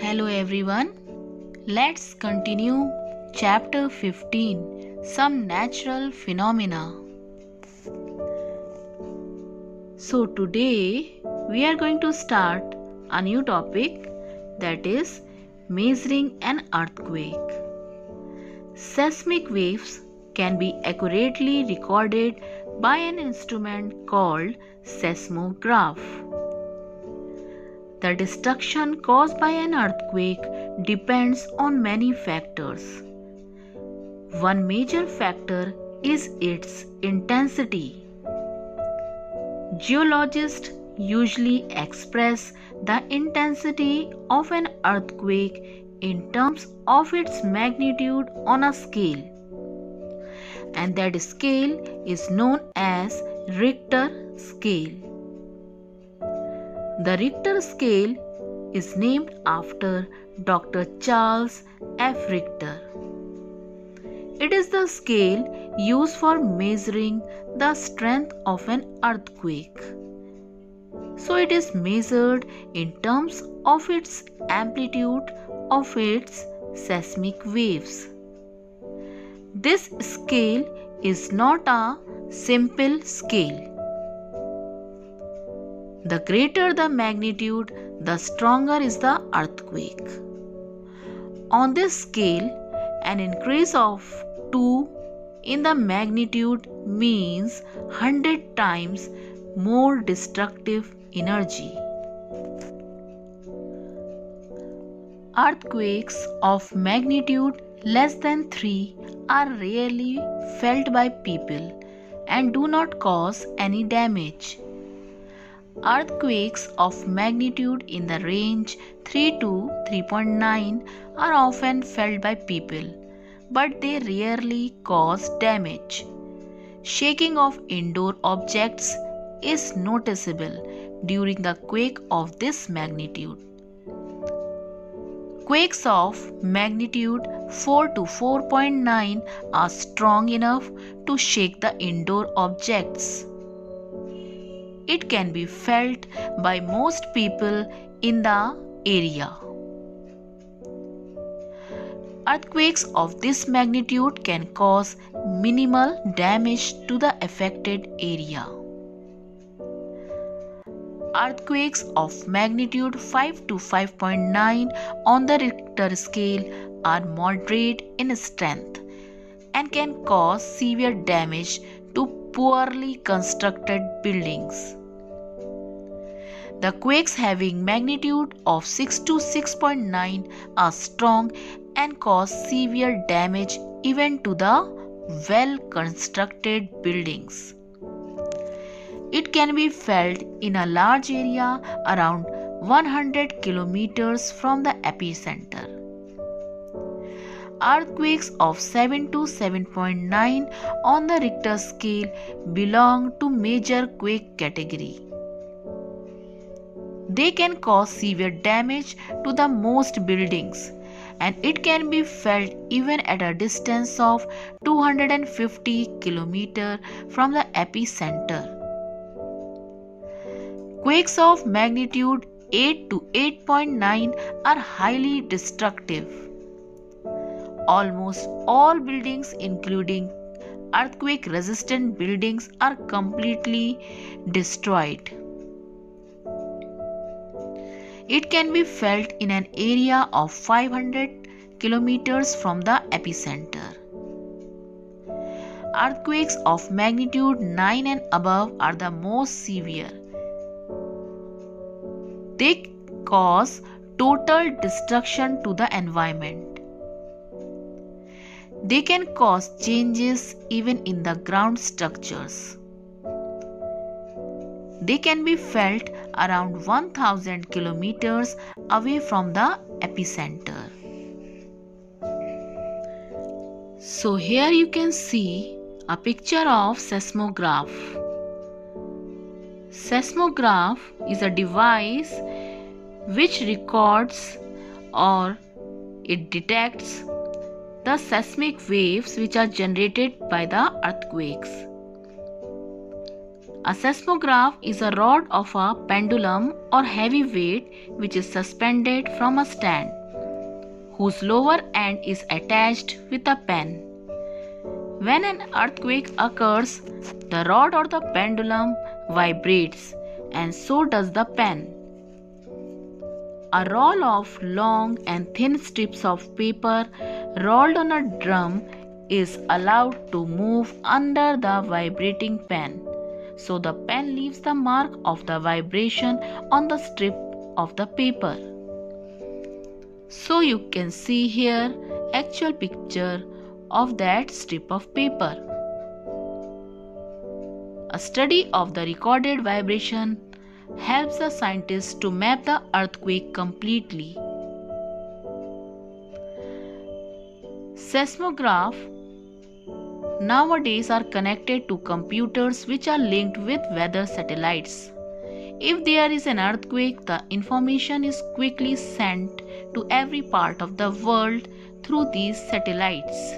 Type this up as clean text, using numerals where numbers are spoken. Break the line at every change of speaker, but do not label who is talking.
Hello everyone. Let's continue chapter 15, Some Natural Phenomena. So today we are going to start a new topic, that is measuring an earthquake. Seismic waves can be accurately recorded by an instrument called seismograph. The destruction caused by an earthquake depends on many factors. One major factor is its intensity. Geologists usually express the intensity of an earthquake in terms of its magnitude on a scale, and that scale is known as Richter scale. The Richter scale is named after Dr. Charles F. Richter. It is the scale used for measuring the strength of an earthquake. So it is measured in terms of its amplitude of its seismic waves. This scale is not a simple scale. The greater the magnitude, the stronger is the earthquake. On this scale, an increase of 2 in the magnitude means 100 times more destructive energy. Earthquakes of magnitude less than 3 are rarely felt by people and do not cause any damage. Earthquakes of magnitude in the range 3 to 3.9 are often felt by people, but they rarely cause damage. Shaking of indoor objects is noticeable during the quake of this magnitude. Quakes of magnitude 4 to 4.9 are strong enough to shake the indoor objects. It can be felt by most people in the area. Earthquakes of this magnitude can cause minimal damage to the affected area. Earthquakes of magnitude 5 to 5.9 on the Richter scale are moderate in strength and can cause severe damage to poorly constructed buildings. The quakes having magnitude of 6 to 6.9 are strong and cause severe damage even to the well-constructed buildings. It can be felt in a large area around 100 kilometers from the epicenter. Earthquakes of 7 to 7.9 on the Richter scale belong to major quake category. They can cause severe damage to the most buildings, and it can be felt even at a distance of 250 km from the epicenter. Quakes of magnitude 8 to 8.9 are highly destructive. Almost all buildings, including earthquake-resistant buildings, are completely destroyed. It can be felt in an area of 500 kilometers from the epicenter. Earthquakes of magnitude 9 and above are the most severe. They cause total destruction to the environment. They can cause changes even in the ground structures. They can be felt around 1000 kilometers away from the epicenter. So here you can see a picture of seismograph. Seismograph is a device which records or it detects the seismic waves which are generated by the earthquakes. A seismograph is a rod of a pendulum or heavy weight which is suspended from a stand, whose lower end is attached with a pen. When an earthquake occurs, the rod or the pendulum vibrates, and so does the pen. A roll of long and thin strips of paper rolled on a drum is allowed to move under the vibrating pen, so the pen leaves the mark of the vibration on the strip of the paper. So you can see here actual picture of that strip of paper. A study of the recorded vibration helps the scientists to map the earthquake completely. Seismographs nowadays are connected to computers which are linked with weather satellites. If there is an earthquake, the information is quickly sent to every part of the world through these satellites.